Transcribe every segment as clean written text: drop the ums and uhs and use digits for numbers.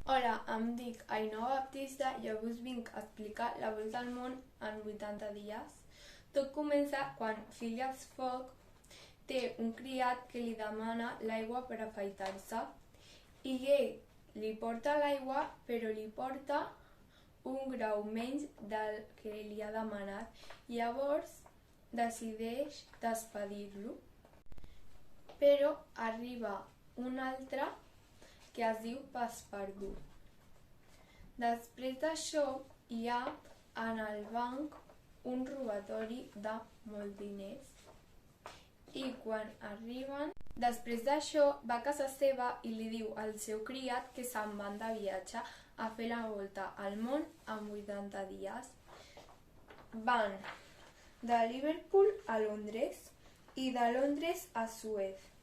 Hola, em dic Ainhoa Baptista i avui us vinc a explicar la volta al món en 80 dies. Tot comença quan Phileas Fogg té un criat que li demana l'aigua per afaitar-se i ell li porta l'aigua però li porta un grau menys del que li ha demanat. Llavors decideix despedir-lo, però arriba un altre que es diu Passepartout. Després d'això hi ha en el banc un robatori de molts diners i quan arriben, després d'això va a casa seva i li diu al seu criat que se'n van de viatge a fer la volta al món en 80 dies. Van de Liverpool a Londres i de Londres a Suez.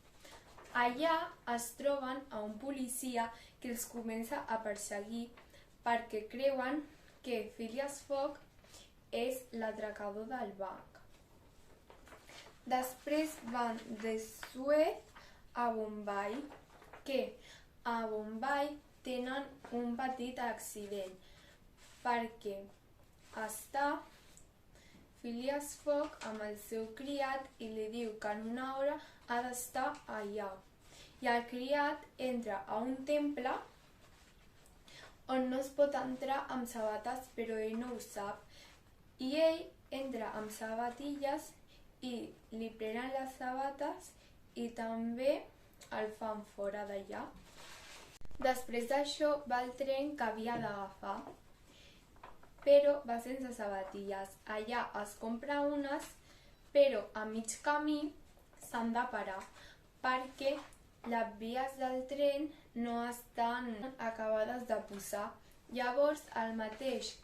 Allà es troben a un policia que els comença a perseguir perquè creuen que Phileas Fogg és l'atracador del banc. Després van de Suez a Bombai, que a Bombai tenen un petit accident perquè està Phileas Fogg amb el seu criat i li diu que en una hora ha d'estar allà. I el criat entra a un temple on no es pot entrar amb sabates, però ell no ho sap. I ell entra amb sabatilles i li prenen les sabates i també el fan fora d'allà. Després d'això va al tren que havia d'agafar, però va sense sabatilles. Allà es compra unes, però a mig camí s'han de parar perquè les vies del tren no estan acabades de posar. Llavors el mateix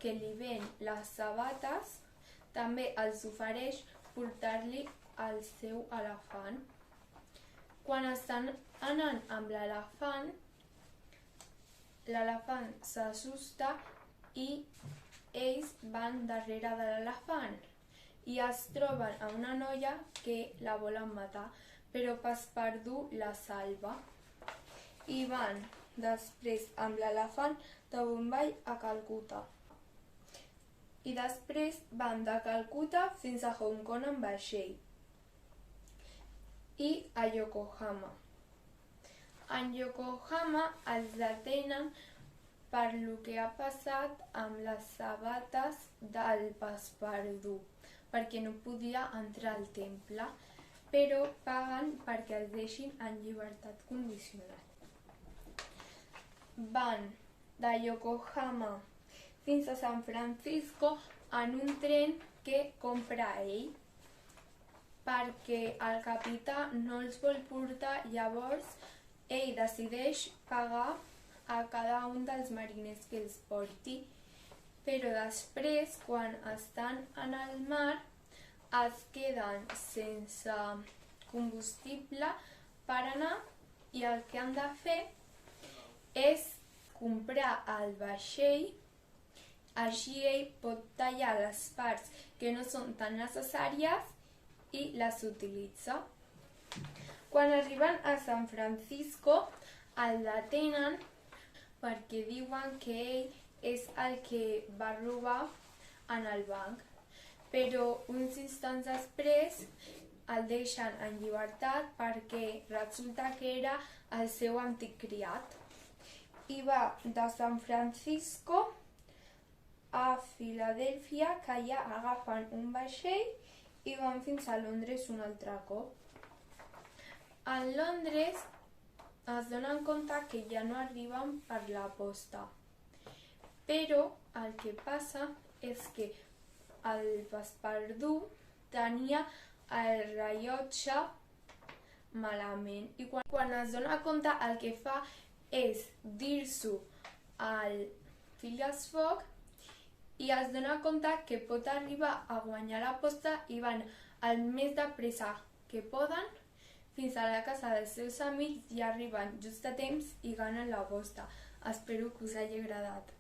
que li ven les sabates també els ofereix portar-li el seu elefant. Quan estan anant amb l'elefant s'assusta i ells van darrere de l'elefant i es troben a una noia que la volen matar, però Passepartout la salva i van després amb l'elefant de Bombai a Calcuta. I després van de Calcuta fins a Hong Kong en vaixell i a Yokohama. En Yokohama els detenen per lo que ha passat amb les sabates del Passepartout, perquè no podia entrar al temple, però paguen perquè els deixin en llibertat condicional. Van de Yokohama fins a San Francisco en un tren que compra ell, perquè el capità no els vol portar. Llavors ell decideix pagar a cada un dels mariners que els porti, però després, quan estan en el mar, es queden sense combustible per anar i el que han de fer és comprar el vaixell, així ell pot tallar les parts que no són tan necessàries i les utilitza. Quan arriben a San Francisco el detenen perquè diuen que ell és el que va robar en el banc, però uns instants després el deixen en llibertat perquè resulta que era el seu antic criat. I va de San Francisco a Filadèlfia, que allà agafen un vaixell i van fins a Londres un altre cop. En Londres es donen compte que ja no arriben per la posta, però el que passa és que el Passepartout tenia el rellotge malament i quan es dona compte el que fa és dir-s'ho al Phileas Fogg i es dona compte que pot arribar a guanyar la posta i van el més de pressa que poden fins a la casa dels seus amics i arriben just a temps i ganen la posta. Espero que us hagi agradat.